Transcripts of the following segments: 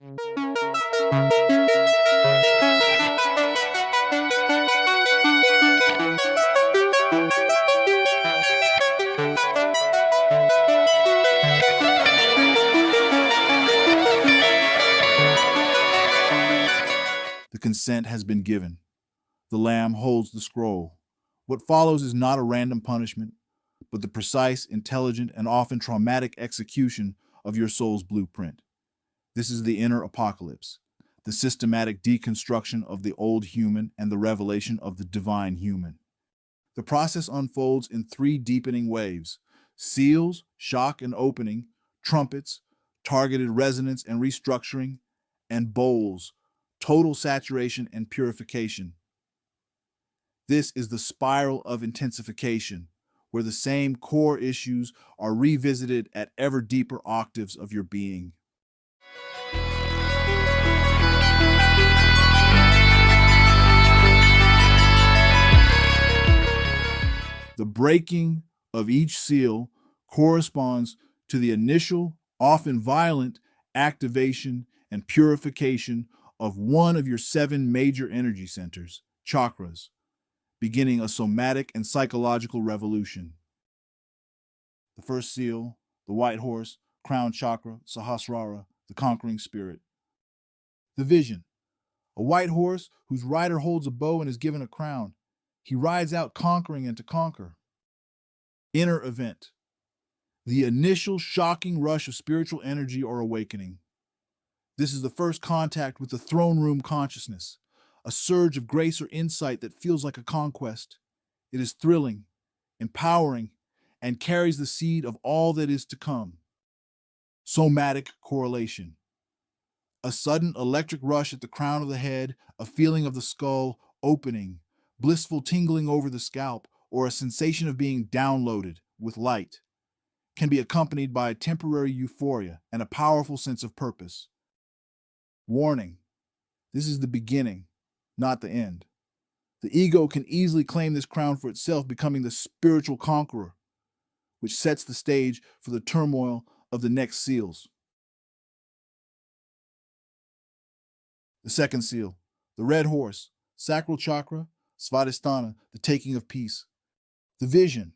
The consent has been given. The Lamb holds the scroll. What follows is not a random punishment, but the precise, intelligent, and often traumatic execution of your soul's blueprint. This is the inner apocalypse, the systematic deconstruction of the old human and the revelation of the divine human. The process unfolds in three deepening waves: seals, shock and opening; trumpets, targeted resonance and restructuring; and bowls, total saturation and purification. This is the spiral of intensification, where the same core issues are revisited at ever deeper octaves of your being. The breaking of each seal corresponds to the initial, often violent, activation and purification of one of your 7 major energy centers, chakras, beginning a somatic and psychological revolution. The first seal, the white horse, crown chakra, Sahasrara, the conquering spirit. The vision, a white horse whose rider holds a bow and is given a crown. He rides out conquering and to conquer. Inner event, the initial shocking rush of spiritual energy or awakening. This is the first contact with the throne room consciousness, a surge of grace or insight that feels like a conquest. It is thrilling, empowering, and carries the seed of all that is to come. Somatic correlation, a sudden electric rush at the crown of the head, a feeling of the skull opening, blissful tingling over the scalp, or a sensation of being downloaded with light, can be accompanied by a temporary euphoria and a powerful sense of purpose. Warning, this is the beginning, not the end. The ego can easily claim this crown for itself, becoming the spiritual conqueror, which sets the stage for the turmoil of the next seals. The second seal, the red horse, sacral chakra, Svadhisthana, the taking of peace. The vision,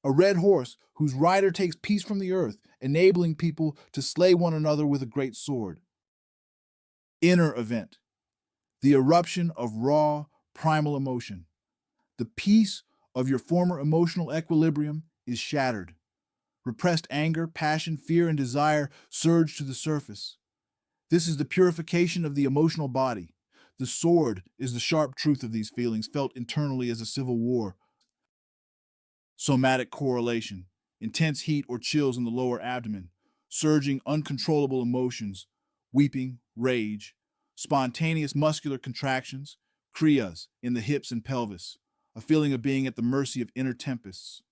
a red horse whose rider takes peace from the earth, enabling people to slay one another with a great sword. Inner event, the eruption of raw, primal emotion. The peace of your former emotional equilibrium is shattered. Repressed anger, passion, fear, and desire surge to the surface. This is the purification of the emotional body. The sword is the sharp truth of these feelings, felt internally as a civil war. Somatic correlation, intense heat or chills in the lower abdomen, surging uncontrollable emotions, weeping, rage, spontaneous muscular contractions, kriyas in the hips and pelvis, a feeling of being at the mercy of inner tempests.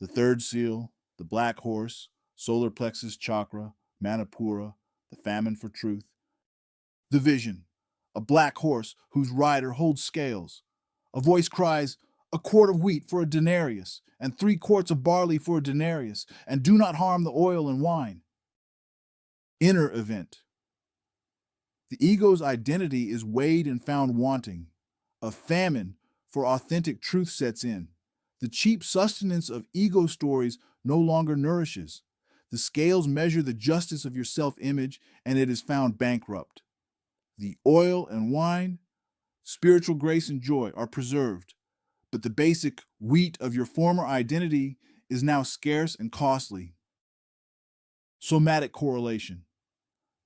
The third seal, the black horse, solar plexus chakra, Manipura, the famine for truth. The vision, a black horse whose rider holds scales. A voice cries, "A quart of wheat for a denarius, and 3 quarts of barley for a denarius, and do not harm the oil and wine." Inner event. The ego's identity is weighed and found wanting. A famine for authentic truth sets in. The cheap sustenance of ego stories no longer nourishes. The scales measure the justice of your self-image, and it is found bankrupt. The oil and wine, spiritual grace and joy, are preserved, but the basic wheat of your former identity is now scarce and costly. Somatic correlation,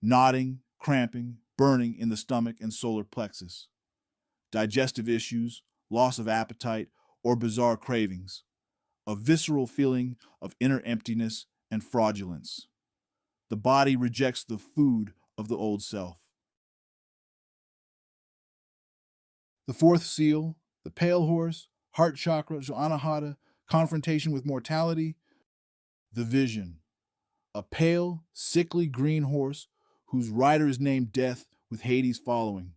knotting, cramping, burning in the stomach and solar plexus. Digestive issues, loss of appetite, or bizarre cravings. A visceral feeling of inner emptiness and fraudulence. The body rejects the food of the old self. The fourth seal, the pale horse, heart chakra, Anahata, confrontation with mortality. The vision, a pale, sickly green horse whose rider is named Death, with Hades following.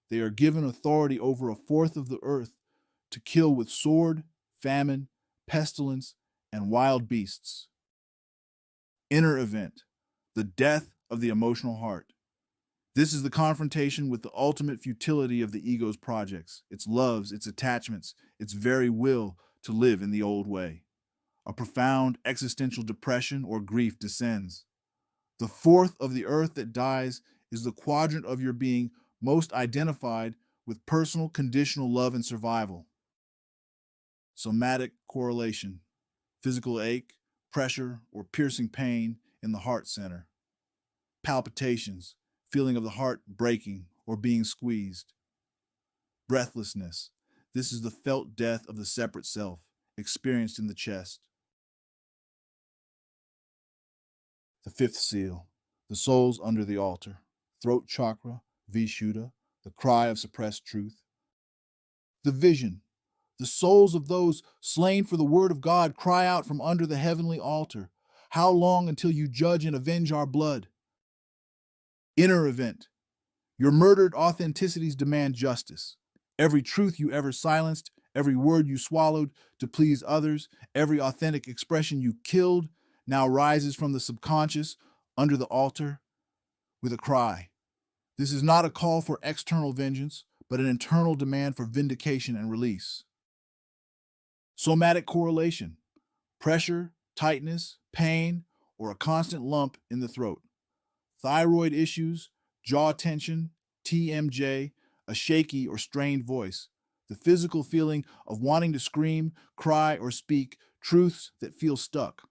They are given authority over a fourth of the earth to kill with sword, famine, pestilence, and wild beasts. Inner event, the death of the emotional heart. This is the confrontation with the ultimate futility of the ego's projects, its loves, its attachments, its very will to live in the old way. A profound existential depression or grief descends. The fourth of the earth that dies is the quadrant of your being most identified with personal conditional love and survival. Somatic correlation, physical ache, pressure, or piercing pain in the heart center. Palpitations, feeling of the heart breaking or being squeezed. Breathlessness, this is the felt death of the separate self, experienced in the chest. The fifth seal, the souls under the altar. Throat chakra, Vishuddha, the cry of suppressed truth. The vision, the souls of those slain for the word of God cry out from under the heavenly altar. How long until you judge and avenge our blood? Inner event, your murdered authenticities demand justice. Every truth you ever silenced, every word you swallowed to please others, every authentic expression you killed now rises from the subconscious under the altar with a cry. This is not a call for external vengeance, but an internal demand for vindication and release. Somatic correlation, pressure, tightness, pain, or a constant lump in the throat. Thyroid issues, jaw tension, TMJ, a shaky or strained voice. The physical feeling of wanting to scream, cry, or speak truths that feel stuck.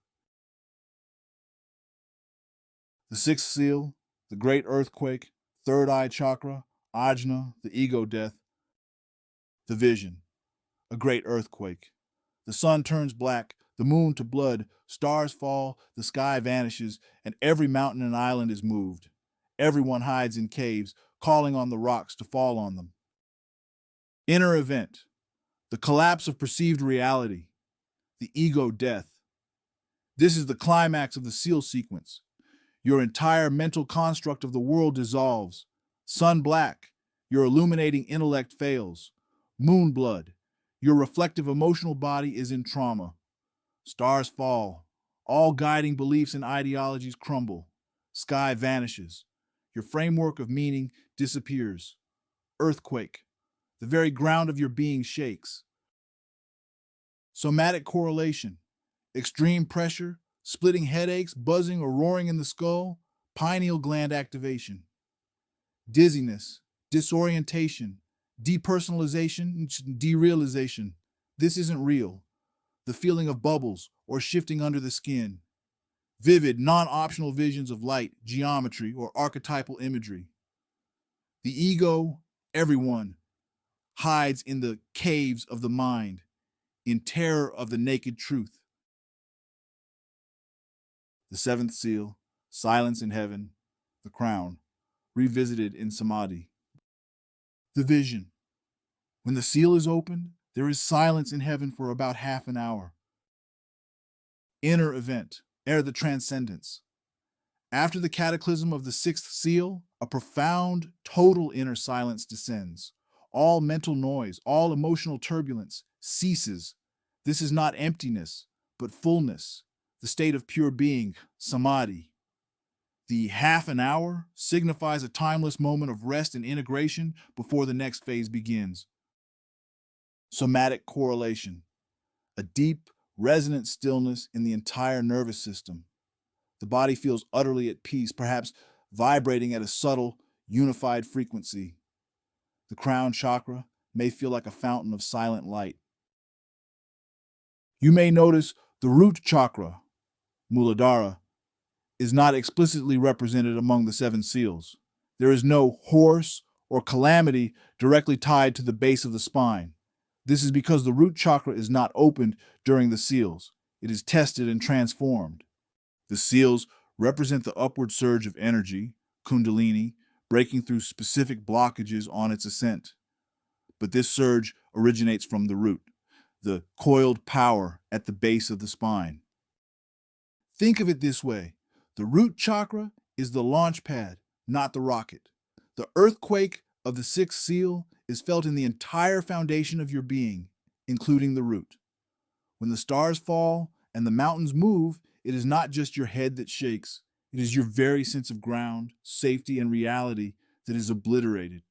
The sixth seal, the great earthquake, third eye chakra, ajna, the ego death. The vision, a great earthquake. The sun turns black, the moon to blood, stars fall, the sky vanishes, and every mountain and island is moved. Everyone hides in caves, calling on the rocks to fall on them. Inner event, the collapse of perceived reality, the ego death. This is the climax of the seal sequence. Your entire mental construct of the world dissolves. Sun black, your illuminating intellect fails. Moon blood, your reflective emotional body is in trauma. Stars fall, all guiding beliefs and ideologies crumble. Sky vanishes. Your framework of meaning disappears. Earthquake, the very ground of your being shakes. Somatic correlation, extreme pressure, splitting headaches, buzzing or roaring in the skull, pineal gland activation. Dizziness, disorientation, depersonalization, derealization. This isn't real. The feeling of bubbles or shifting under the skin. Vivid, non-optional visions of light, geometry, or archetypal imagery. The ego, everyone, hides in the caves of the mind, in terror of the naked truth. The seventh seal, silence in heaven, the crown, revisited in samadhi. The vision. When the seal is opened, there is silence in heaven for about half an hour. Inner event, ere the transcendence. After the cataclysm of the sixth seal, a profound, total inner silence descends. All mental noise, all emotional turbulence ceases. This is not emptiness, but fullness, the state of pure being, samadhi. The half an hour signifies a timeless moment of rest and integration before the next phase begins. Somatic correlation, a deep, resonant stillness in the entire nervous system. The body feels utterly at peace, perhaps vibrating at a subtle, unified frequency. The crown chakra may feel like a fountain of silent light. You may notice the root chakra, Muladhara, is not explicitly represented among the seven seals. There is no horse or calamity directly tied to the base of the spine. This is because the root chakra is not opened during the seals. It is tested and transformed. The seals represent the upward surge of energy, Kundalini, breaking through specific blockages on its ascent. But this surge originates from the root, the coiled power at the base of the spine. Think of it this way. The root chakra is the launch pad, not the rocket. The earthquake of the sixth seal is felt in the entire foundation of your being, including the root. When the stars fall and the mountains move, It is not just your head that shakes, it is your very sense of ground, safety, and reality that is obliterated.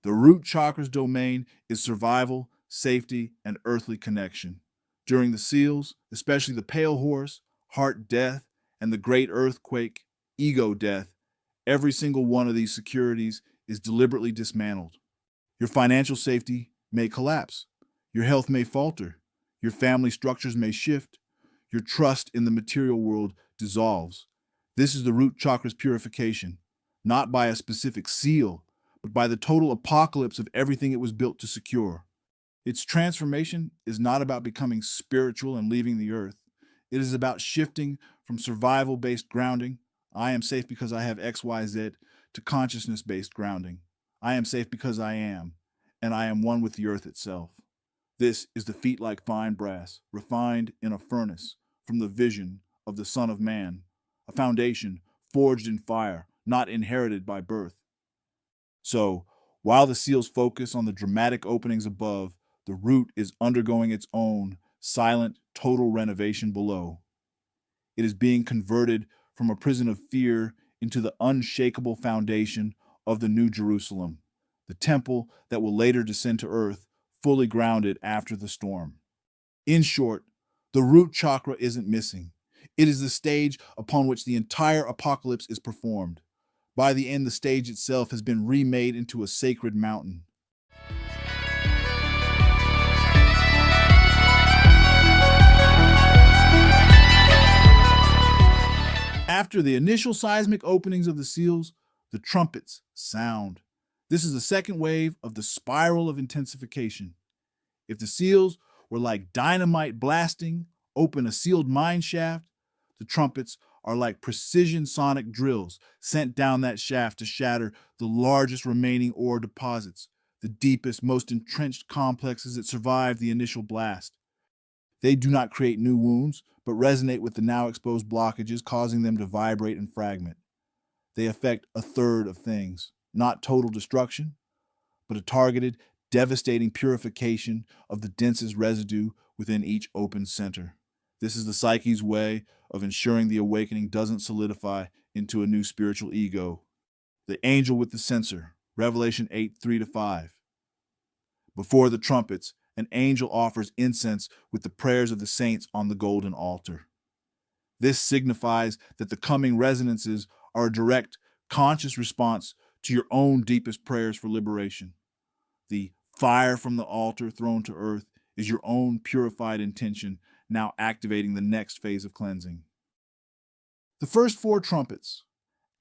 The root chakra's domain is survival, safety, and earthly connection. During the seals, especially the pale horse, heart death, and the great earthquake, ego death, every single one of these securities is deliberately dismantled. Your financial safety may collapse. Your health may falter. Your family structures may shift. Your trust in the material world dissolves. This is the root chakra's purification, not by a specific seal, but by the total apocalypse of everything it was built to secure. Its transformation is not about becoming spiritual and leaving the earth. It is about shifting from survival-based grounding, I am safe because I have XYZ, to consciousness-based grounding. I am safe because I am, and I am one with the earth itself. This is the feet like fine brass, refined in a furnace, from the vision of the Son of Man, a foundation forged in fire, not inherited by birth. So, while the seals focus on the dramatic openings above, the root is undergoing its own silent, total renovation below. It is being converted from a prison of fear into the unshakable foundation of the New Jerusalem, the temple that will later descend to earth, fully grounded after the storm. In short, the root chakra isn't missing. It is the stage upon which the entire apocalypse is performed. By the end, the stage itself has been remade into a sacred mountain. After the initial seismic openings of the seals, the trumpets sound. This is the second wave of the spiral of intensification. If the seals were like dynamite blasting open a sealed mine shaft, the trumpets are like precision sonic drills sent down that shaft to shatter the largest remaining ore deposits, the deepest, most entrenched complexes that survived the initial blast. They do not create new wounds, but resonate with the now exposed blockages, causing them to vibrate and fragment. They affect a third of things, not total destruction, but a targeted, devastating purification of the densest residue within each open center. This is the psyche's way of ensuring the awakening doesn't solidify into a new spiritual ego. The angel with the censer, Revelation 8:3-5. Before the trumpets, an angel offers incense with the prayers of the saints on the golden altar. This signifies that the coming resonances are a direct, conscious response to your own deepest prayers for liberation. The fire from the altar thrown to earth is your own purified intention, now activating the next phase of cleansing. The first four trumpets,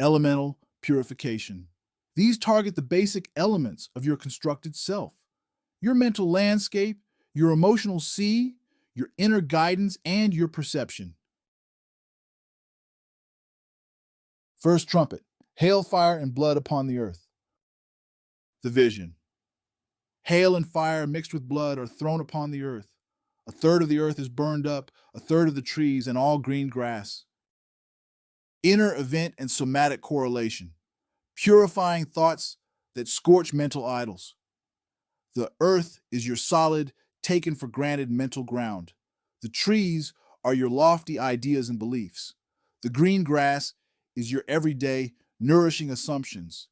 elemental purification. These target the basic elements of your constructed self, your mental landscape, your emotional sea, your inner guidance, and your perception. First trumpet, hail, fire, and blood upon the earth. The vision. Hail and fire mixed with blood are thrown upon the earth. A third of the earth is burned up, a third of the trees, and all green grass. Inner event and somatic correlation. Purifying thoughts that scorch mental idols. The earth is your solid, taken for granted mental ground. The trees are your lofty ideas and beliefs. The green grass is your everyday, nourishing assumptions.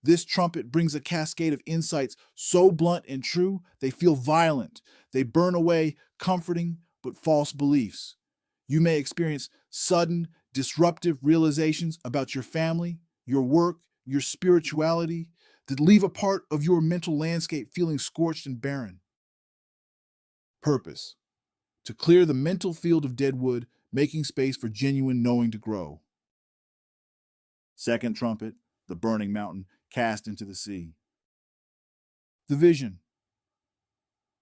This trumpet brings a cascade of insights so blunt and true, they feel violent. They burn away comforting but false beliefs. You may experience sudden, disruptive realizations about your family, your work, your spirituality, that leave a part of your mental landscape feeling scorched and barren. Purpose: to clear the mental field of dead wood, making space for genuine knowing to grow. Second trumpet, the burning mountain cast into the sea. The vision: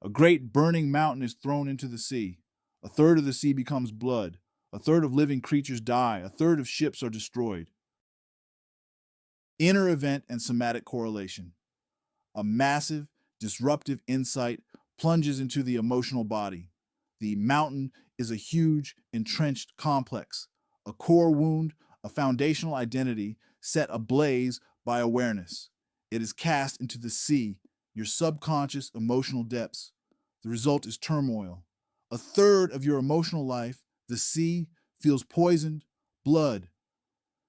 a great burning mountain is thrown into the sea. A third of the sea becomes blood. A third of living creatures die. A third of ships are destroyed. Inner event and somatic correlation. A massive, disruptive insight plunges into the emotional body. The mountain is a huge, entrenched complex, a core wound, a foundational identity set ablaze by awareness. It is cast into the sea, your subconscious emotional depths. The result is turmoil. A third of your emotional life, the sea, feels poisoned, blood,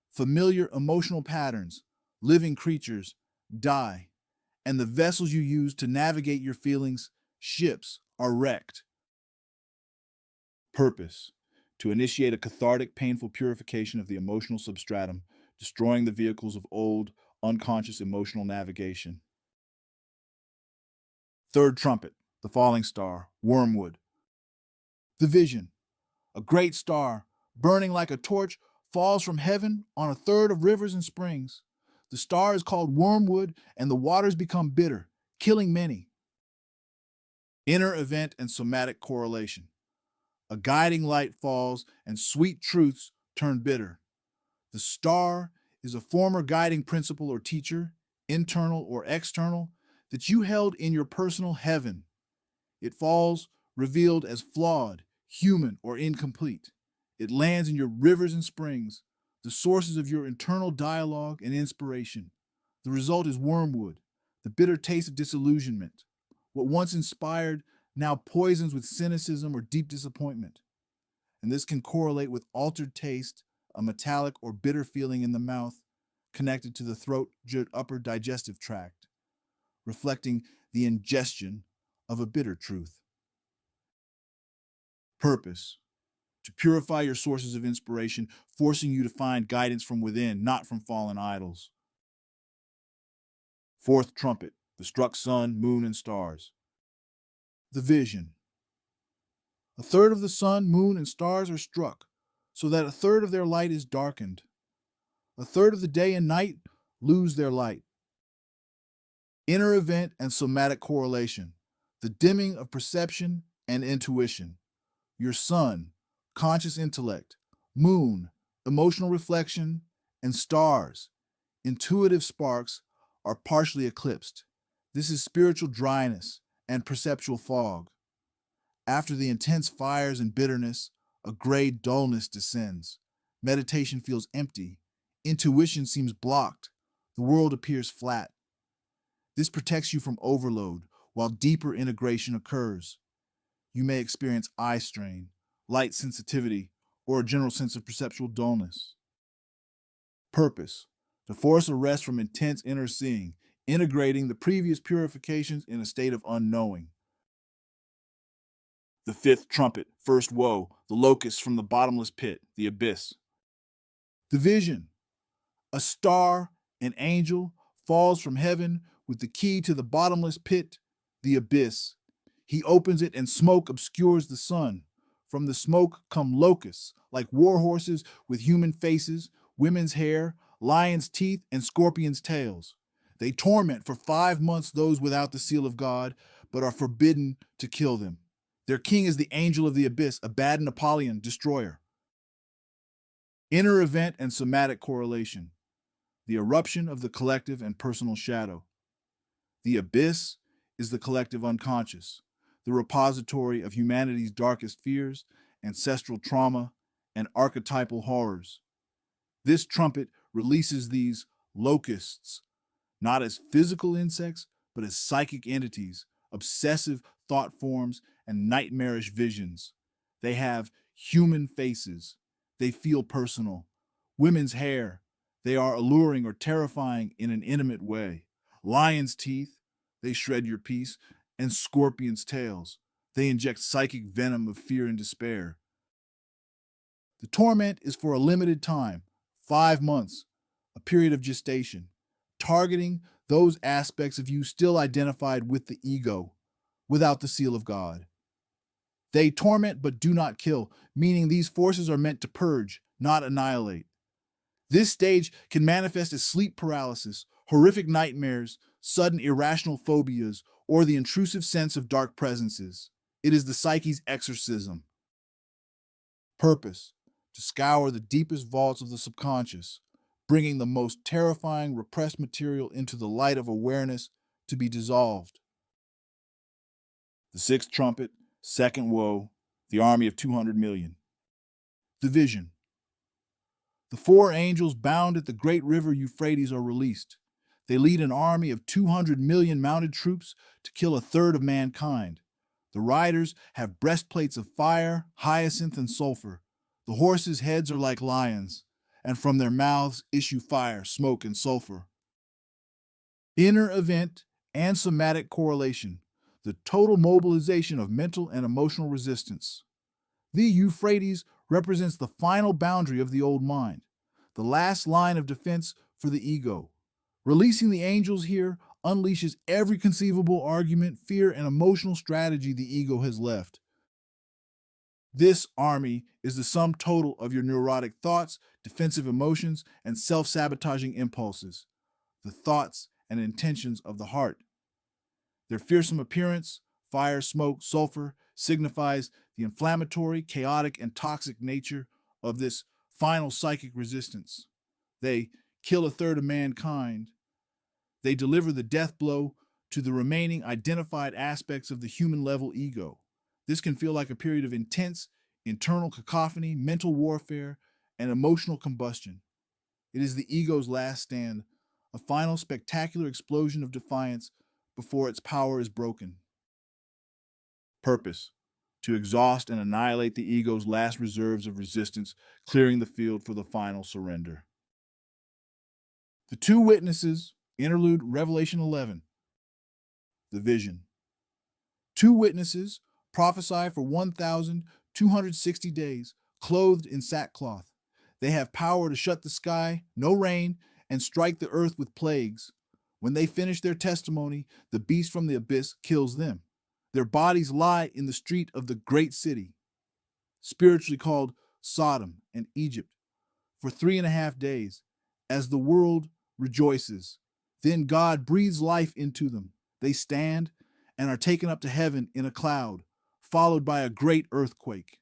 familiar emotional patterns, living creatures die, and the vessels you use to navigate your feelings, ships, are wrecked. Purpose: to initiate a cathartic, painful purification of the emotional substratum, destroying the vehicles of old, unconscious emotional navigation. Third trumpet, the falling star, wormwood. The vision: a great star, burning like a torch, falls from heaven on a third of rivers and springs. The star is called wormwood, and the waters become bitter, killing many. Inner event and somatic correlation: a guiding light falls, and sweet truths turn bitter. The star is a former guiding principle or teacher, internal or external, that you held in your personal heaven. It falls revealed as flawed, human, or incomplete. It lands in your rivers and springs, the sources of your internal dialogue and inspiration. The result is wormwood, the bitter taste of disillusionment. What once inspired now poisons with cynicism or deep disappointment. And this can correlate with altered taste, a metallic or bitter feeling in the mouth, connected to the throat, upper digestive tract, reflecting the ingestion of a bitter truth. Purpose: to purify your sources of inspiration, forcing you to find guidance from within, not from fallen idols. Fourth trumpet, the struck sun, moon, and stars. The vision: a third of the sun, moon, and stars are struck, so that a third of their light is darkened. A third of the day and night lose their light. Inner event and somatic correlation: the dimming of perception and intuition. Your sun, conscious intellect; moon, emotional reflection; and stars, intuitive sparks, are partially eclipsed. This is spiritual dryness and perceptual fog. After the intense fires and bitterness, a gray dullness descends. Meditation feels empty. Intuition seems blocked. The world appears flat. This protects you from overload, while deeper integration occurs. You may experience eye strain, light sensitivity, or a general sense of perceptual dullness. Purpose: to force a rest from intense inner seeing, integrating the previous purifications in a state of unknowing. The fifth trumpet, first woe, the locust from the bottomless pit, the abyss. The vision: a star, an angel, falls from heaven with the key to the bottomless pit, the abyss. He opens it and smoke obscures the sun. From the smoke come locusts, like war horses with human faces, women's hair, lions' teeth, and scorpions' tails. They torment for 5 months those without the seal of God, but are forbidden to kill them. Their king is the angel of the abyss, Abaddon Apollyon, destroyer. Inner event and somatic correlation: the eruption of the collective and personal shadow. The abyss is the collective unconscious, the repository of humanity's darkest fears, ancestral trauma, and archetypal horrors. This trumpet releases these locusts, not as physical insects, but as psychic entities, obsessive thought forms, and nightmarish visions. They have human faces. They feel personal. Women's hair. They are alluring or terrifying in an intimate way. Lion's teeth. They shred your peace. And scorpion's tails. They inject psychic venom of fear and despair. The torment is for a limited time, 5 months, a period of gestation, targeting those aspects of you still identified with the ego, without the seal of God. They torment but do not kill, meaning these forces are meant to purge, not annihilate. This stage can manifest as sleep paralysis, horrific nightmares, sudden irrational phobias, or the intrusive sense of dark presences. It is the psyche's exorcism. Purpose: to scour the deepest vaults of the subconscious, bringing the most terrifying repressed material into the light of awareness to be dissolved. The sixth trumpet, second woe, the army of 200 million. The vision: the 4 angels bound at the great river Euphrates are released. They lead an army of 200 million mounted troops to kill a third of mankind. The riders have breastplates of fire, hyacinth, and sulfur. The horses' heads are like lions, and from their mouths issue fire, smoke, and sulfur. Inner event and somatic correlation, the total mobilization of mental and emotional resistance. The Euphrates represents the final boundary of the old mind, the last line of defense for the ego. Releasing the angels here unleashes every conceivable argument, fear, and emotional strategy the ego has left. This army is the sum total of your neurotic thoughts, defensive emotions, and self-sabotaging impulses, the thoughts and intentions of the heart. Their fearsome appearance, fire, smoke, sulfur, signifies the inflammatory, chaotic, and toxic nature of this final psychic resistance. They kill a third of mankind. They deliver the death blow to the remaining identified aspects of the human level ego. This can feel like a period of intense internal cacophony, mental warfare, and emotional combustion. It is the ego's last stand, a final spectacular explosion of defiance before its power is broken. Purpose: to exhaust and annihilate the ego's last reserves of resistance, clearing the field for the final surrender. The two witnesses, interlude Revelation 11. The vision. Two witnesses prophesy for 1,260 days, clothed in sackcloth. They have power to shut the sky, no rain, and strike the earth with plagues. When they finish their testimony, the beast from the abyss kills them. Their bodies lie in the street of the great city, spiritually called Sodom and Egypt, for 3.5 days, as the world rejoices. Then God breathes life into them. They stand and are taken up to heaven in a cloud, followed by a great earthquake.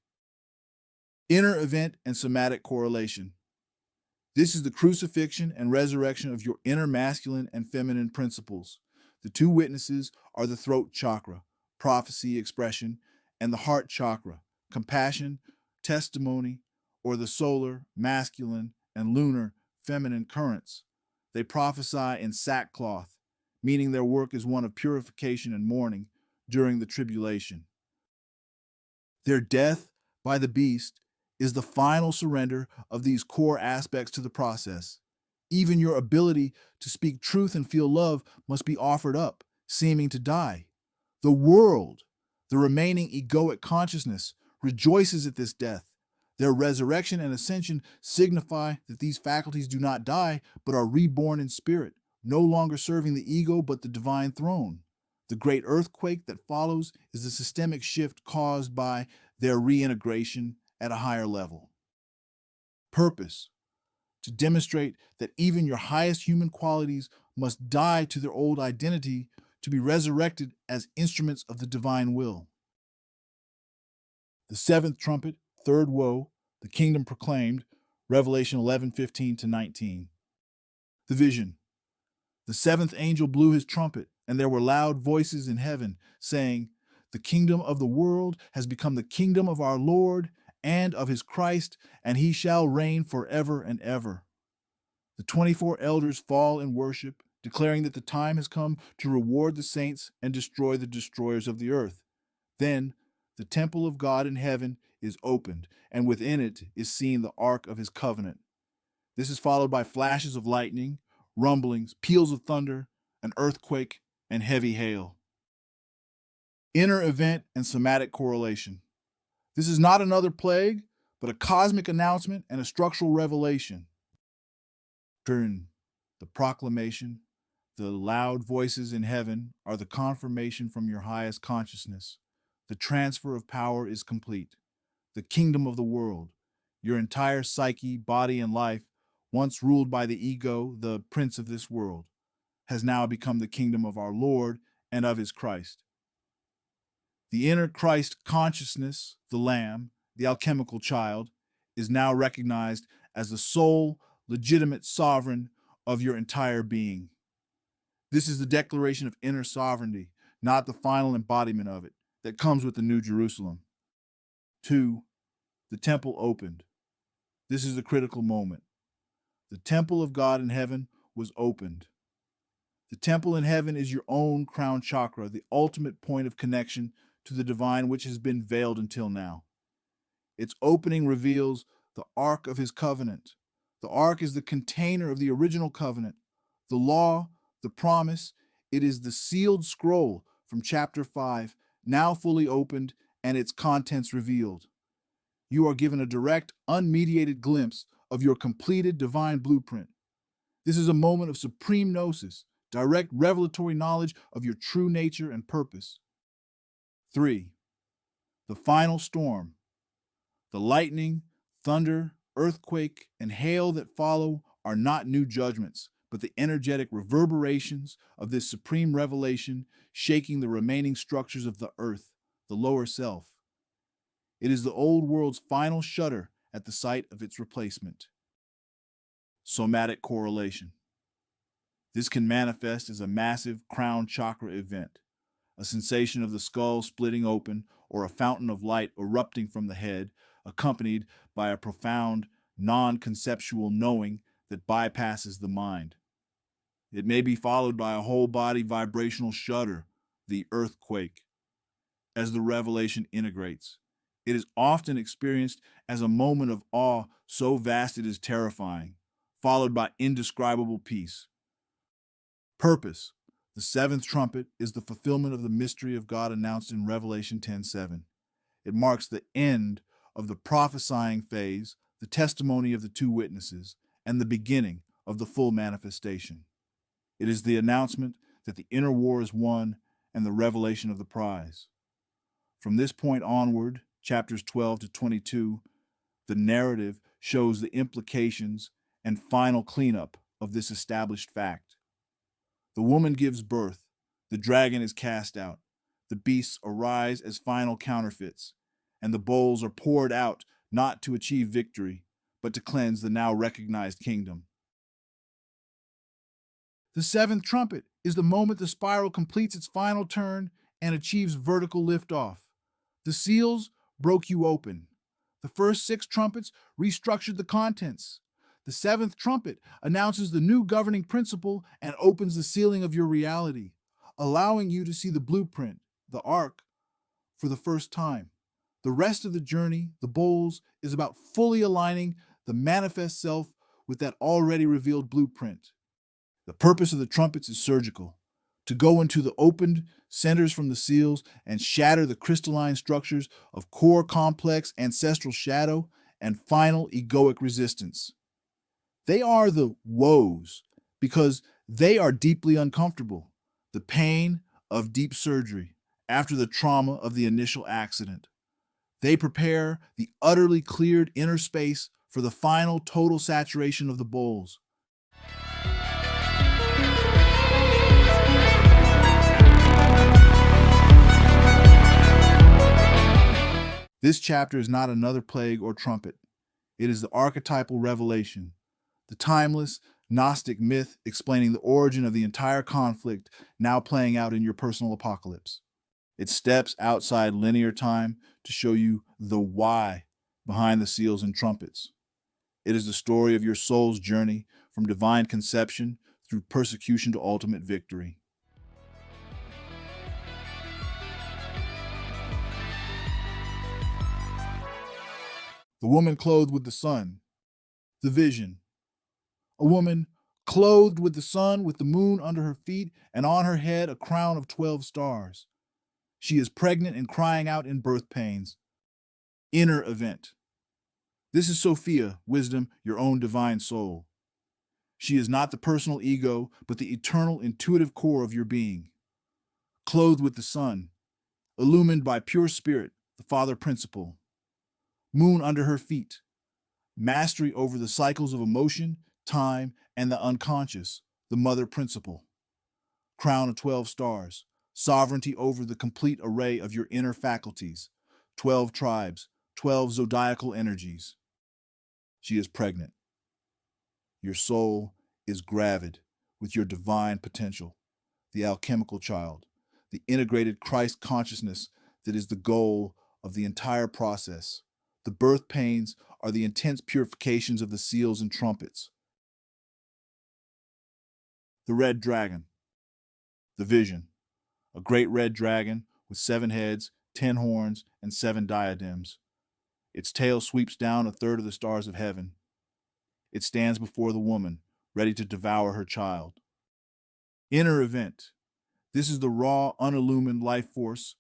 Inner event and somatic correlation. This is the crucifixion and resurrection of your inner masculine and feminine principles. The two witnesses are the throat chakra, prophecy, expression, and the heart chakra, compassion, testimony, or the solar, masculine, and lunar, feminine currents. They prophesy in sackcloth, meaning their work is one of purification and mourning during the tribulation. Their death by the beast is the final surrender of these core aspects to the process. Even your ability to speak truth and feel love must be offered up, seeming to die. The world, the remaining egoic consciousness, rejoices at this death. Their resurrection and ascension signify that these faculties do not die, but are reborn in spirit, no longer serving the ego but the divine throne. The great earthquake that follows is the systemic shift caused by their reintegration at a higher level. Purpose: to demonstrate that even your highest human qualities must die to their old identity to be resurrected as instruments of the divine will. The seventh trumpet, third woe, the kingdom proclaimed, Revelation 11:15-19. The vision. The seventh angel blew his trumpet, and there were loud voices in heaven, saying, "The kingdom of the world has become the kingdom of our Lord and of his Christ, and he shall reign forever and ever." The 24 elders fall in worship, declaring that the time has come to reward the saints and destroy the destroyers of the earth. Then the temple of God in heaven is opened, and within it is seen the ark of his covenant. This is followed by flashes of lightning, rumblings, peals of thunder, an earthquake, and heavy hail. Inner event and somatic correlation. This is not another plague, but a cosmic announcement and a structural revelation. During the proclamation, the loud voices in heaven are the confirmation from your highest consciousness. The transfer of power is complete. The kingdom of the world, your entire psyche, body, and life, once ruled by the ego, the prince of this world, has now become the kingdom of our Lord and of his Christ. The inner Christ consciousness, the Lamb, the alchemical child, is now recognized as the sole, legitimate sovereign of your entire being. This is the declaration of inner sovereignty, not the final embodiment of it, that comes with the New Jerusalem. 2. The temple opened. This is the critical moment. The temple of God in heaven was opened. The temple in heaven is your own crown chakra, the ultimate point of connection to the divine which has been veiled until now. Its opening reveals the Ark of his covenant. The Ark is the container of the original covenant, the law, the promise. It is the sealed scroll from chapter 5, now fully opened and its contents revealed. You are given a direct, unmediated glimpse of your completed divine blueprint. This is a moment of supreme gnosis, direct revelatory knowledge of your true nature and purpose. 3. The final storm. The lightning, thunder, earthquake, and hail that follow are not new judgments, but the energetic reverberations of this supreme revelation shaking the remaining structures of the earth, the lower self. It is the old world's final shudder at the sight of its replacement. Somatic correlation. This can manifest as a massive crown chakra event, a sensation of the skull splitting open or a fountain of light erupting from the head, accompanied by a profound, non-conceptual knowing that bypasses the mind. It may be followed by a whole-body vibrational shudder, the earthquake. As the revelation integrates, it is often experienced as a moment of awe so vast it is terrifying, followed by indescribable peace. Purpose. The seventh trumpet is the fulfillment of the mystery of God announced in Revelation 10:7. It marks the end of the prophesying phase, the testimony of the two witnesses, and the beginning of the full manifestation. It is the announcement that the inner war is won and the revelation of the prize. From this point onward, chapters 12 to 22, the narrative shows the implications and final cleanup of this established fact. The woman gives birth, the dragon is cast out, the beasts arise as final counterfeits, and the bowls are poured out not to achieve victory, but to cleanse the now recognized kingdom. The seventh trumpet is the moment the spiral completes its final turn and achieves vertical liftoff. The seals broke you open. The first 6 trumpets restructured the contents. The seventh trumpet announces the new governing principle and opens the ceiling of your reality, allowing you to see the blueprint, the arc, for the first time. The rest of the journey, the bowls, is about fully aligning the manifest self with that already revealed blueprint. The purpose of the trumpets is surgical, to go into the opened centers from the seals and shatter the crystalline structures of core complex ancestral shadow and final egoic resistance. They are the woes because they are deeply uncomfortable, the pain of deep surgery after the trauma of the initial accident. They prepare the utterly cleared inner space for the final total saturation of the bowls. This chapter is not another plague or trumpet. It is the archetypal revelation, the timeless Gnostic myth explaining the origin of the entire conflict now playing out in your personal apocalypse. It steps outside linear time to show you the why behind the seals and trumpets. It is the story of your soul's journey from divine conception through persecution to ultimate victory. The woman clothed with the sun. The vision. A woman clothed with the sun, with the moon under her feet, and on her head a crown of 12 stars. She is pregnant and crying out in birth pains. Inner event. This is Sophia, wisdom, your own divine soul. She is not the personal ego, but the eternal intuitive core of your being. Clothed with the sun, illumined by pure spirit, the Father Principle. Moon under her feet. Mastery over the cycles of emotion, time, and the unconscious, the Mother Principle. Crown of 12 stars. Sovereignty over the complete array of your inner faculties. 12 tribes, 12 zodiacal energies. She is pregnant. Your soul is gravid with your divine potential, the alchemical child, the integrated Christ consciousness that is the goal of the entire process. The birth pains are the intense purifications of the seals and trumpets. The red dragon. The vision. A great red dragon with 7 heads, 10 horns, and 7 diadems. Its tail sweeps down a third of the stars of heaven. It stands before the woman, ready to devour her child. Inner event. This is the raw, unillumined life force,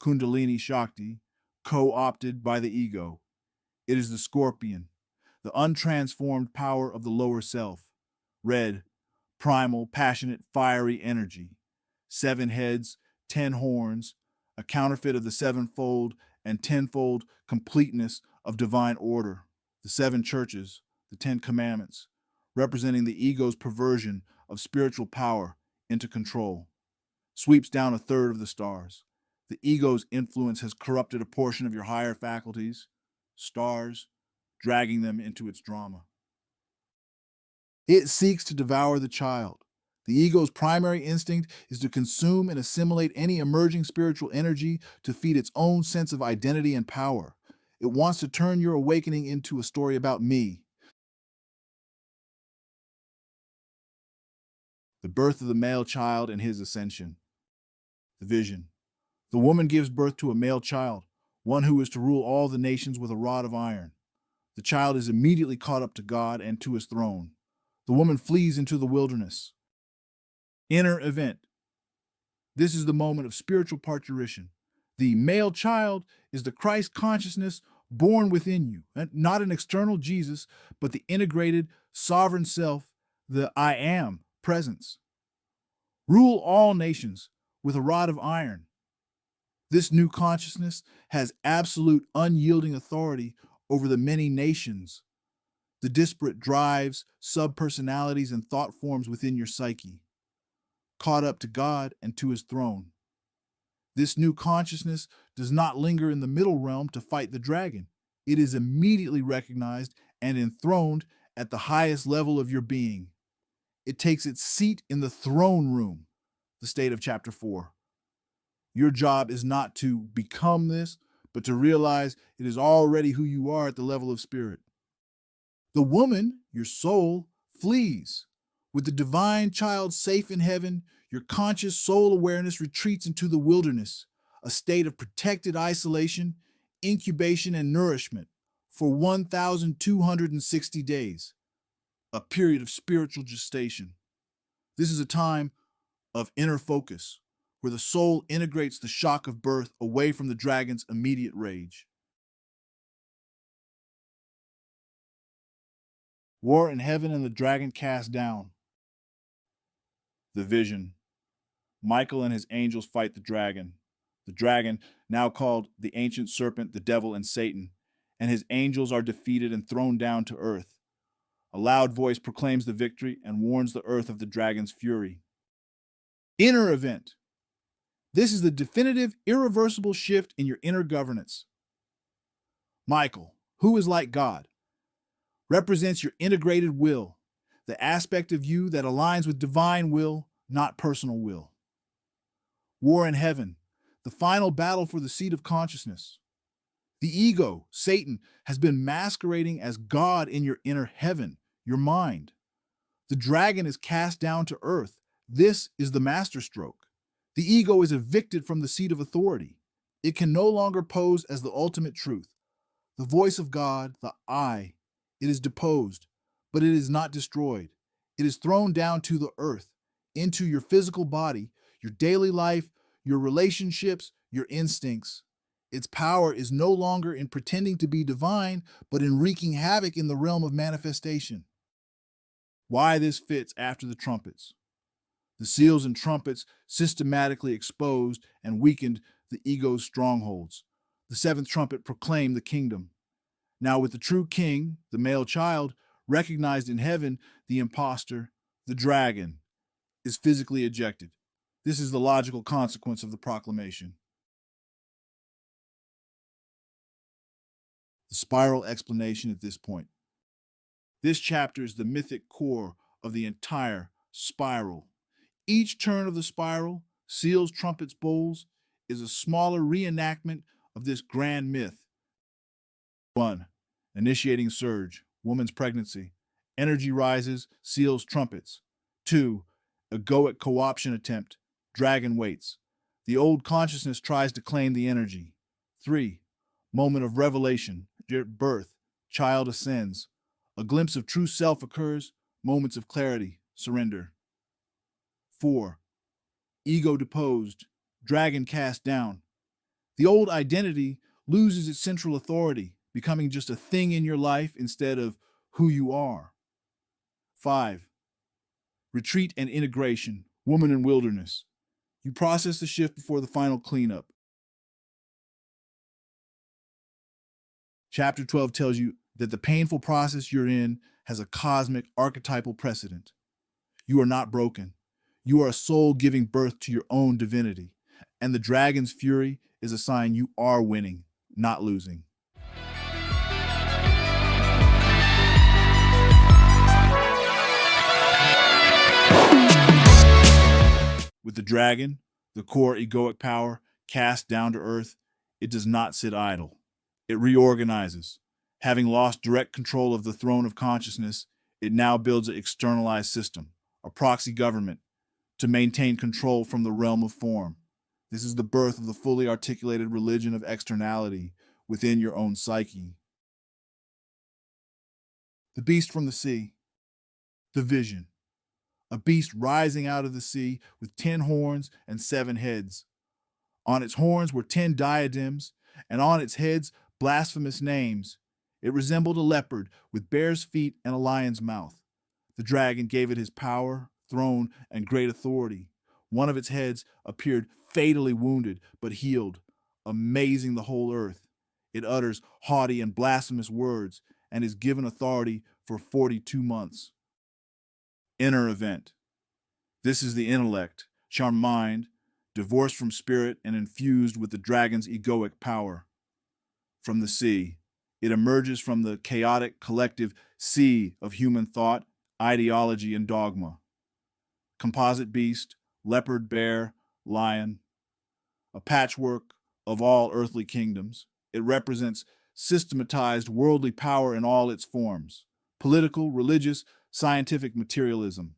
Kundalini Shakti, co-opted by the ego. It is the scorpion, the untransformed power of the lower self. Red, primal, passionate, fiery energy. 7 heads, 10 horns, a counterfeit of the sevenfold and tenfold completeness of divine order. The 7 churches, the 10 commandments, representing the ego's perversion of spiritual power into control. Sweeps down a third of the stars. The ego's influence has corrupted a portion of your higher faculties, stars, dragging them into its drama. It seeks to devour the child. The ego's primary instinct is to consume and assimilate any emerging spiritual energy to feed its own sense of identity and power. It wants to turn your awakening into a story about me. The birth of the male child and his ascension. The vision. The woman gives birth to a male child, one who is to rule all the nations with a rod of iron. The child is immediately caught up to God and to his throne. The woman flees into the wilderness. Inner event. This is the moment of spiritual parturition. The male child is the Christ consciousness born within you, and not an external Jesus, but the integrated sovereign self, the I am presence. Rule all nations with a rod of iron. This new consciousness has absolute unyielding authority over the many nations, the disparate drives, subpersonalities, and thought forms within your psyche, caught up to God and to his throne. This new consciousness does not linger in the middle realm to fight the dragon. It is immediately recognized and enthroned at the highest level of your being. It takes its seat in the throne room, the state of chapter 4. Your job is not to become this, but to realize it is already who you are at the level of spirit. The woman, your soul, flees. With the divine child safe in heaven, your conscious soul awareness retreats into the wilderness, a state of protected isolation, incubation, and nourishment for 1,260 days, a period of spiritual gestation. This is a time of inner focus, where the soul integrates the shock of birth away from the dragon's immediate rage. War in heaven and the dragon cast down. The vision. Michael and his angels fight the dragon. The dragon, now called the ancient serpent, the devil, and Satan, and his angels are defeated and thrown down to earth. A loud voice proclaims the victory and warns the earth of the dragon's fury. Inner event. This is the definitive, irreversible shift in your inner governance. Michael, who is like God, represents your integrated will, the aspect of you that aligns with divine will, not personal will. War in heaven, the final battle for the seat of consciousness. The ego, Satan, has been masquerading as God in your inner heaven, your mind. The dragon is cast down to earth. This is the masterstroke. The ego is evicted from the seat of authority. It can no longer pose as the ultimate truth. The voice of God, the I, it is deposed, but it is not destroyed. It is thrown down to the earth, into your physical body, your daily life, your relationships, your instincts. Its power is no longer in pretending to be divine, but in wreaking havoc in the realm of manifestation. Why this fits after the trumpets. The seals and trumpets systematically exposed and weakened the ego's strongholds. The 7th trumpet proclaimed the kingdom. Now with the true king, the male child, recognized in heaven, the imposter, the dragon, is physically ejected. This is the logical consequence of the proclamation. The spiral explanation at this point. This chapter is the mythic core of the entire spiral. Each turn of the spiral, seals, trumpets, bowls, is a smaller reenactment of this grand myth. 1. Initiating surge, woman's pregnancy. Energy rises, seals, trumpets. 2. Egoic co-option attempt, dragon waits. The old consciousness tries to claim the energy. 3. Moment of revelation, birth, child ascends. A glimpse of true self occurs, moments of clarity, surrender. 4. Ego deposed, dragon cast down. The old identity loses its central authority, becoming just a thing in your life instead of who you are. 5. Retreat and integration, woman and wilderness. You process the shift before the final cleanup. Chapter 12 tells you that the painful process you're in has a cosmic archetypal precedent. You are not broken. You are a soul giving birth to your own divinity. And the dragon's fury is a sign you are winning, not losing. With the dragon, the core egoic power, cast down to earth, it does not sit idle. It reorganizes. Having lost direct control of the throne of consciousness, it now builds an externalized system, a proxy government, to maintain control from the realm of form. This is the birth of the fully articulated religion of externality within your own psyche. The beast from the sea. The vision. A beast rising out of the sea with 10 horns and 7 heads. On its horns were 10 diadems, and on its heads blasphemous names. It resembled a leopard with bear's feet and a lion's mouth. The dragon gave it his power, throne, and great authority. One of its heads appeared fatally wounded, but healed, amazing the whole earth. It utters haughty and blasphemous words and is given authority for 42 months. Inner event. This is the intellect, charm mind, divorced from spirit and infused with the dragon's egoic power. From the sea, it emerges from the chaotic collective sea of human thought, ideology, and dogma. Composite beast, leopard, bear, lion, a patchwork of all earthly kingdoms. It represents systematized worldly power in all its forms: political, religious, scientific materialism.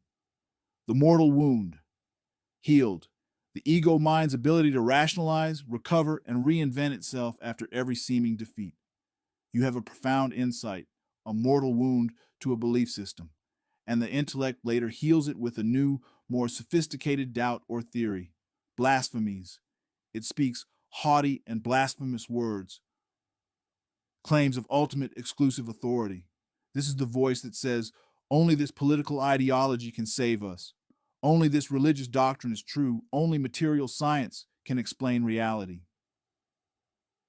The mortal wound, healed. The ego mind's ability to rationalize, recover, and reinvent itself after every seeming defeat. You have a profound insight, a mortal wound to a belief system, and the intellect later heals it with a new, more sophisticated doubt or theory. Blasphemies. It speaks haughty and blasphemous words, claims of ultimate exclusive authority. This is the voice that says, only this political ideology can save us. Only this religious doctrine is true. Only material science can explain reality.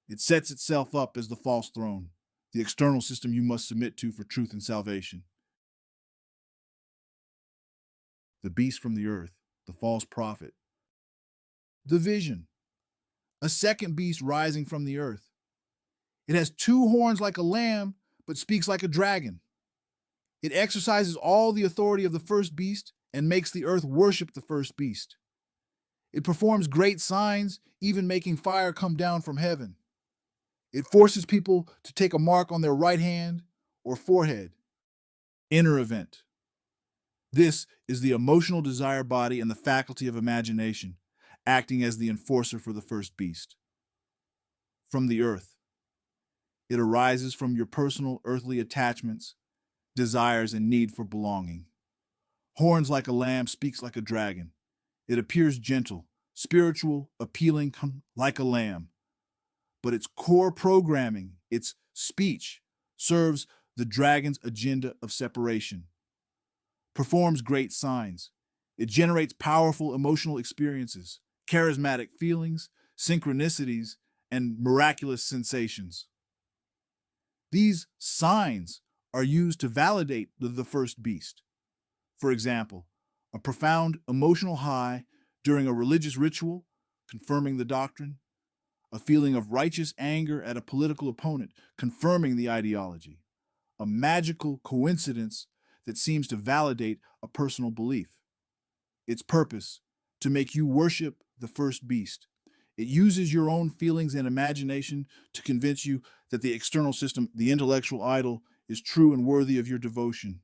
It sets itself up as the false throne, the external system you must submit to for truth and salvation. The beast from the earth, the false prophet. The vision. A second beast rising from the earth. It has 2 horns like a lamb, but speaks like a dragon. It exercises all the authority of the first beast and makes the earth worship the first beast. It performs great signs, even making fire come down from heaven. It forces people to take a mark on their right hand or forehead. Inner event. This is the emotional desire body and the faculty of imagination, acting as the enforcer for the first beast. From the earth. It arises from your personal earthly attachments, desires, and need for belonging. Horns like a lamb, speaks like a dragon. It appears gentle, spiritual, appealing, like a lamb. But its core programming, its speech, serves the dragon's agenda of separation. Performs great signs. It generates powerful emotional experiences, charismatic feelings, synchronicities, and miraculous sensations. These signs are used to validate the first beast. For example, a profound emotional high during a religious ritual, confirming the doctrine, a feeling of righteous anger at a political opponent, confirming the ideology, a magical coincidence that seems to validate a personal belief. Its purpose, to make you worship the first beast. It uses your own feelings and imagination to convince you that the external system, the intellectual idol, is true and worthy of your devotion.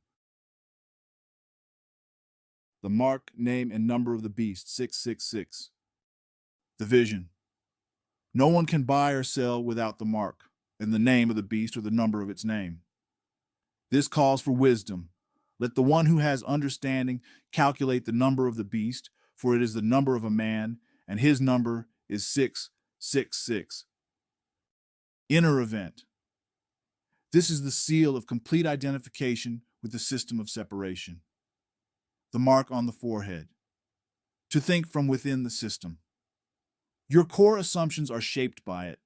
The mark, name, and number of the beast, 666. The vision. No one can buy or sell without the mark. and the name of the beast or the number of its name. This calls for wisdom. Let the one who has understanding calculate the number of the beast, for it is the number of a man, and his number is 666. Inner event. This is the seal of complete identification with the system of separation. The mark on the forehead. To think from within the system. Your core assumptions are shaped by it.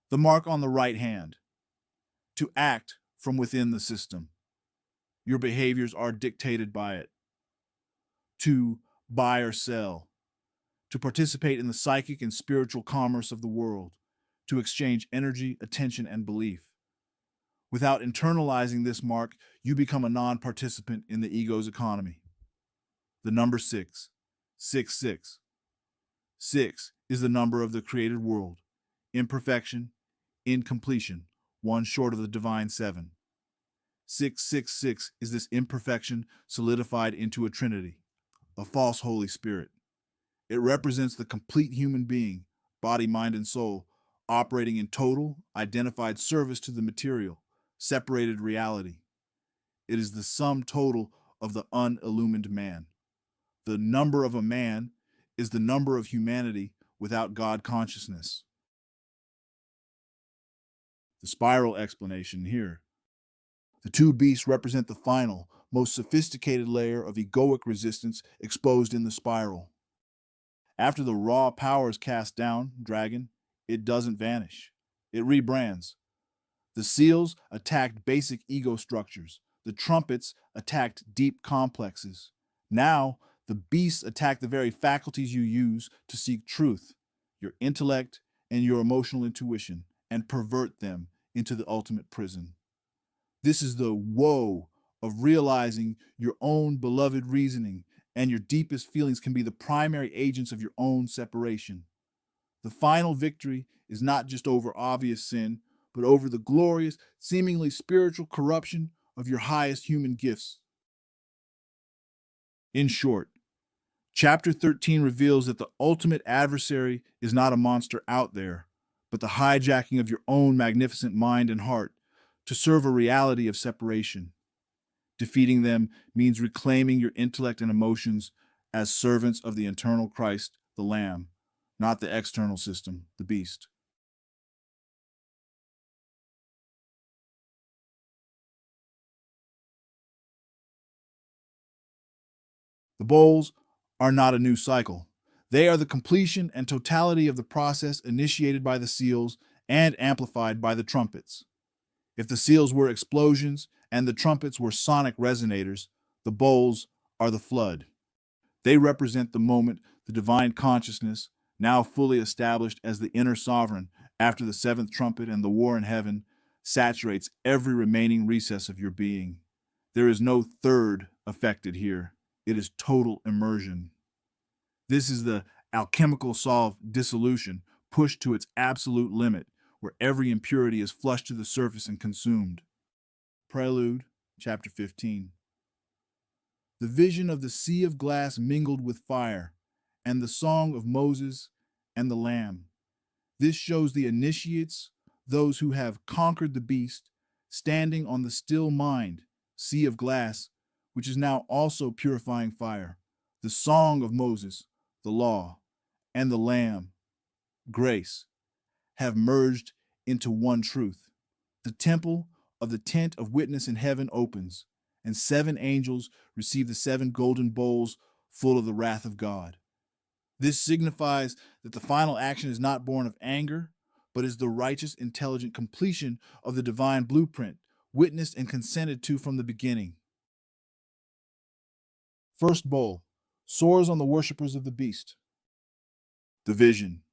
The mark on the right hand. To act from within the system. Your behaviors are dictated by it. To buy or sell. To participate in the psychic and spiritual commerce of the world. To exchange energy, attention, and belief. Without internalizing this mark, you become a non-participant in the ego's economy. The number 6. 666. 6 is the number of the created world. Imperfection, incompletion, one short of the divine 7. 666 is this imperfection solidified into a trinity, a false Holy Spirit. It represents the complete human being, body, mind, and soul, operating in total, identified service to the material, separated reality. It is the sum total of the unillumined man. The number of a man is the number of humanity without God consciousness. The spiral explanation here. The two beasts represent the final, most sophisticated layer of egoic resistance exposed in the spiral. After the raw power is cast down, dragon, it doesn't vanish. It rebrands. The seals attacked basic ego structures. The trumpets attacked deep complexes. Now, the beasts attack the very faculties you use to seek truth, your intellect and your emotional intuition, and pervert them into the ultimate prison. This is the woe of realizing your own beloved reasoning and your deepest feelings can be the primary agents of your own separation. The final victory is not just over obvious sin, but over the glorious, seemingly spiritual corruption of your highest human gifts. In short, Chapter 13 reveals that the ultimate adversary is not a monster out there, but the hijacking of your own magnificent mind and heart to serve a reality of separation. Defeating them means reclaiming your intellect and emotions as servants of the internal Christ, the Lamb, not the external system, the beast. The bowls are not a new cycle. They are the completion and totality of the process initiated by the seals and amplified by the trumpets. If the seals were explosions and the trumpets were sonic resonators, the bowls are the flood. They represent the moment the divine consciousness, now fully established as the inner sovereign after the seventh trumpet and the war in heaven, saturates every remaining recess of your being. There is no third affected here. It is total immersion. This is the alchemical solve dissolution pushed to its absolute limit, where every impurity is flushed to the surface and consumed. Prelude, chapter 15. The vision of the sea of glass mingled with fire, and the song of Moses and the Lamb. This shows the initiates, those who have conquered the beast, standing on the still mind, sea of glass, which is now also purifying fire. The song of Moses, the law, and the Lamb, grace, have merged into one truth. The temple of the tent of witness in heaven opens, and 7 angels receive the 7 golden bowls full of the wrath of God. This signifies that the final action is not born of anger, but is the righteous, intelligent completion of the divine blueprint, witnessed and consented to from the beginning. First bowl, soars on the worshippers of the beast. The vision.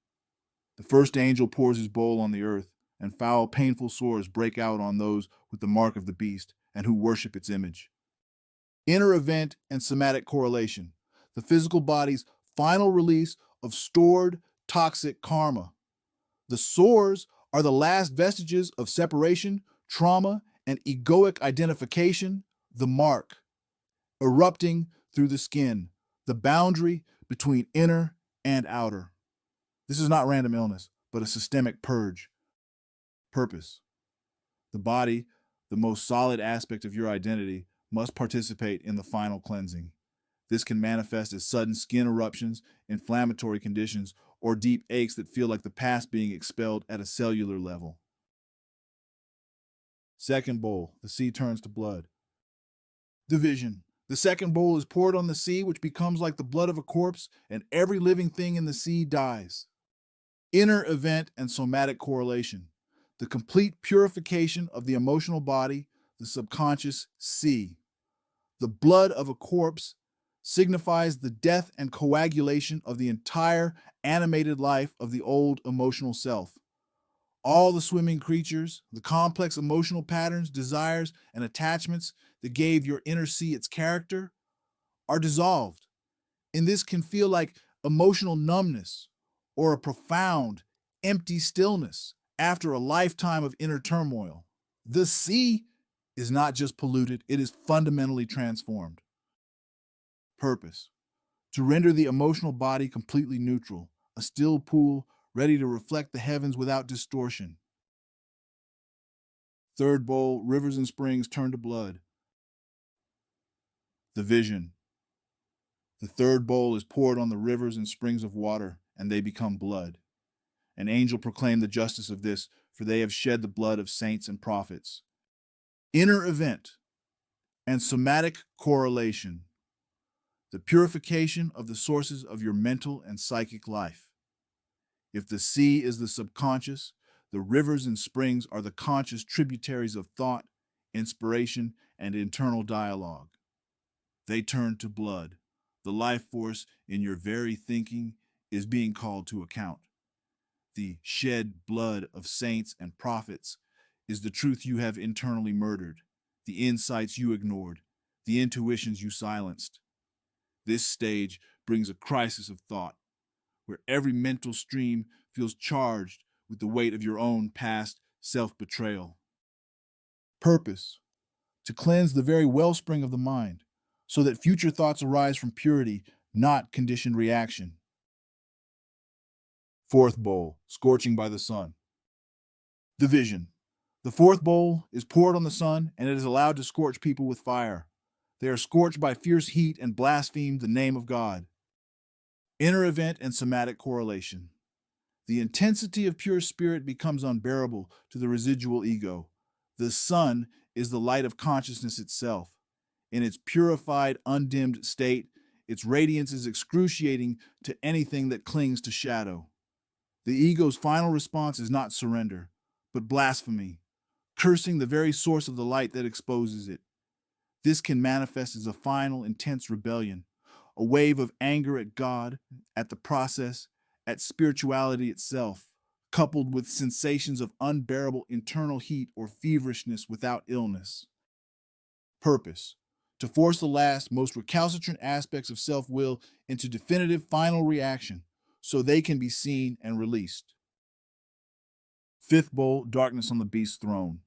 The first angel pours his bowl on the earth, and foul, painful sores break out on those with the mark of the beast and who worship its image. Inner event and somatic correlation. The physical body's final release of stored toxic karma. The sores are the last vestiges of separation, trauma, and egoic identification, the mark, erupting through the skin, the boundary between inner and outer. This is not random illness, but a systemic purge. Purpose. The body, the most solid aspect of your identity, must participate in the final cleansing. This can manifest as sudden skin eruptions, inflammatory conditions, or deep aches that feel like the past being expelled at a cellular level. Second bowl, the sea turns to blood. Division. The second bowl is poured on the sea, which becomes like the blood of a corpse, and every living thing in the sea dies. Inner event and somatic correlation. The complete purification of the emotional body, the subconscious sea. The blood of a corpse signifies the death and coagulation of the entire animated life of the old emotional self. All the swimming creatures, the complex emotional patterns, desires, and attachments that gave your inner sea its character are dissolved. And this can feel like emotional numbness or a profound, empty stillness after a lifetime of inner turmoil. The sea is not just polluted, it is fundamentally transformed. Purpose. To render the emotional body completely neutral, a still pool ready to reflect the heavens without distortion. Third bowl, rivers and springs turn to blood. The vision. The third bowl is poured on the rivers and springs of water, and they become blood. An angel proclaimed the justice of this, for they have shed the blood of saints and prophets. Inner event and somatic correlation. The purification of the sources of your mental and psychic life. If the sea is the subconscious, the rivers and springs are the conscious tributaries of thought, inspiration, and internal dialogue. They turn to blood. The life force in your very thinking is being called to account. The shed blood of saints and prophets is the truth you have internally murdered, the insights you ignored, the intuitions you silenced. This stage brings a crisis of thought, where every mental stream feels charged with the weight of your own past self-betrayal. Purpose. To cleanse the very wellspring of the mind, so that future thoughts arise from purity, not conditioned reaction. Fourth bowl, scorching by the sun. Division. The fourth bowl is poured on the sun, and it is allowed to scorch people with fire. They are scorched by fierce heat and blaspheme the name of God. Inner event and somatic correlation. The intensity of pure spirit becomes unbearable to the residual ego. The sun is the light of consciousness itself. In its purified, undimmed state, its radiance is excruciating to anything that clings to shadow. The ego's final response is not surrender, but blasphemy, cursing the very source of the light that exposes it. This can manifest as a final, intense rebellion, a wave of anger at God, at the process, at spirituality itself, coupled with sensations of unbearable internal heat or feverishness without illness. Purpose. To force the last, most recalcitrant aspects of self-will into definitive final reaction, so they can be seen and released. Fifth bowl, darkness on the beast's throne.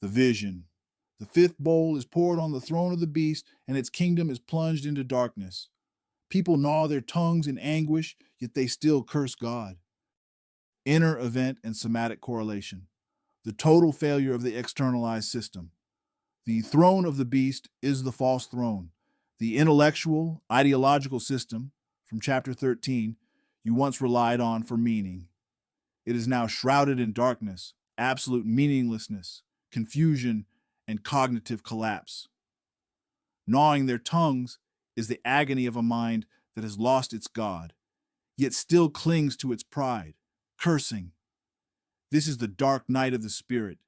The vision. The fifth bowl is poured on the throne of the beast, and its kingdom is plunged into darkness. People gnaw their tongues in anguish, yet they still curse God. Inner event and somatic correlation. The total failure of the externalized system. The throne of the beast is the false throne. The intellectual, ideological system, from chapter 13, you once relied on for meaning. It is now shrouded in darkness, absolute meaninglessness, confusion, and cognitive collapse. Gnawing their tongues is the agony of a mind that has lost its God, yet still clings to its pride, cursing. This is the dark night of the spirit,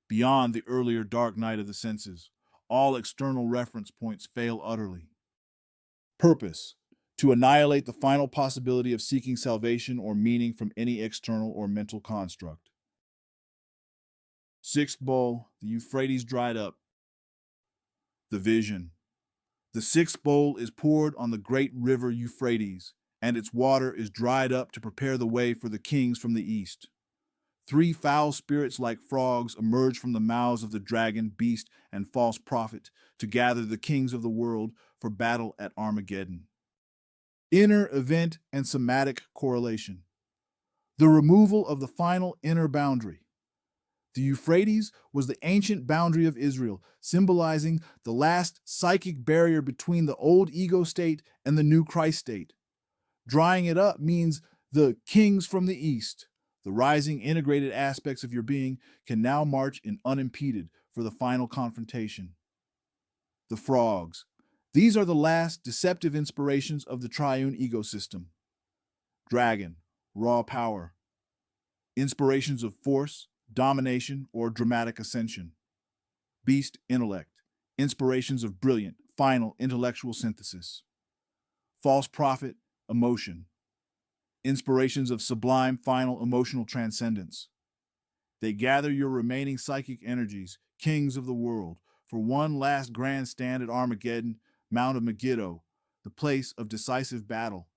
beyond the earlier dark night of the senses. All external reference points fail utterly. Purpose. To annihilate the final possibility of seeking salvation or meaning from any external or mental construct. Sixth bowl, the Euphrates dried up. The vision. The sixth bowl is poured on the great river Euphrates, and its water is dried up to prepare the way for the kings from the east. 3 foul spirits like frogs emerge from the mouths of the dragon, beast, and false prophet to gather the kings of the world for battle at Armageddon. Inner event and somatic correlation. The removal of the final inner boundary. The Euphrates was the ancient boundary of Israel, symbolizing the last psychic barrier between the old ego state and the new Christ state. Drying it up means the kings from the east, the rising integrated aspects of your being, can now march in unimpeded for the final confrontation. The frogs. These are the last deceptive inspirations of the triune ecosystem. Dragon, raw power. Inspirations of force, domination, or dramatic ascension. Beast, intellect. Inspirations of brilliant, final intellectual synthesis. False prophet, emotion. Inspirations of sublime, final emotional transcendence. They gather your remaining psychic energies, kings of the world, for one last grand stand at Armageddon, Mount of Megiddo, the place of decisive battle.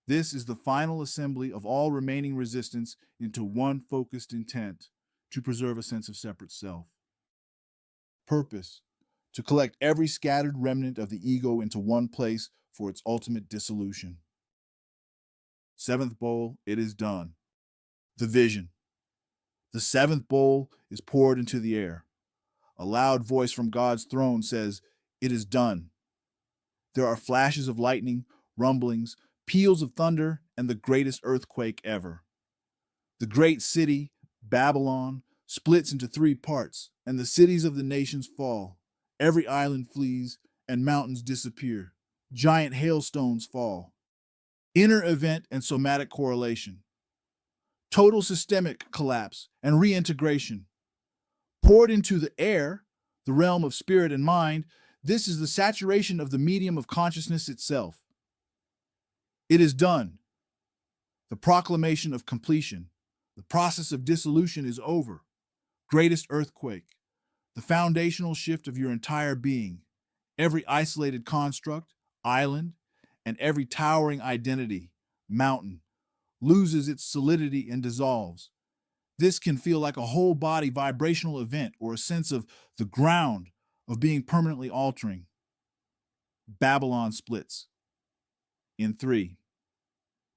This is the final assembly of all remaining resistance into one focused intent, to preserve a sense of separate self. Purpose, to collect every scattered remnant of the ego into one place for its ultimate dissolution. Seventh bowl, it is done. The vision. The seventh bowl is poured into the air. A loud voice from God's throne says, "It is done." There are flashes of lightning, rumblings, peals of thunder, and the greatest earthquake ever. The great city, Babylon, splits into three parts, and the cities of the nations fall. Every island flees, and mountains disappear. Giant hailstones fall. Inner event and somatic correlation. Total systemic collapse and reintegration. Poured into the air, the realm of spirit and mind, this is the saturation of the medium of consciousness itself. It is done. The proclamation of completion. The process of dissolution is over. Greatest earthquake. The foundational shift of your entire being. Every isolated construct, island, and every towering identity, mountain, loses its solidity and dissolves. This can feel like a whole body vibrational event or a sense of the ground of being permanently altering. Babylon splits in three.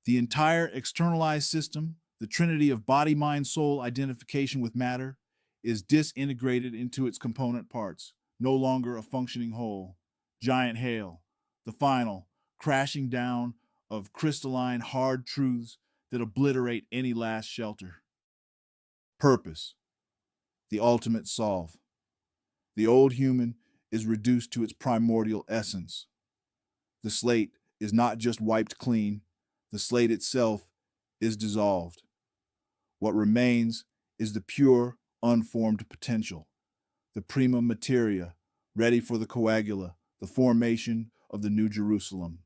The entire externalized system, the trinity of body, mind, soul identification with matter, is disintegrated into its component parts, no longer a functioning whole. Giant hail, the final crashing down of crystalline, hard truths that obliterate any last shelter. Purpose, the ultimate solve. The old human is reduced to its primordial essence. The slate is not just wiped clean, the slate itself is dissolved. What remains is the pure, unformed potential, the prima materia, ready for the coagula, the formation of the New Jerusalem.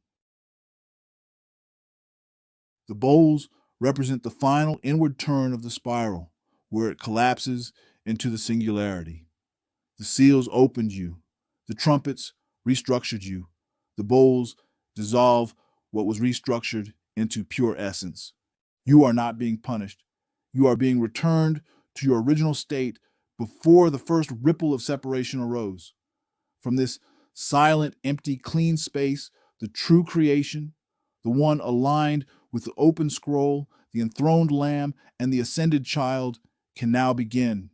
The bowls represent the final inward turn of the spiral, where it collapses into the singularity. The seals opened you. The trumpets restructured you. The bowls dissolve what was restructured into pure essence. You are not being punished. You are being returned to your original state before the first ripple of separation arose. From this silent, empty, clean space, the true creation, the one aligned with the open scroll, the enthroned lamb, and the ascended child, can now begin.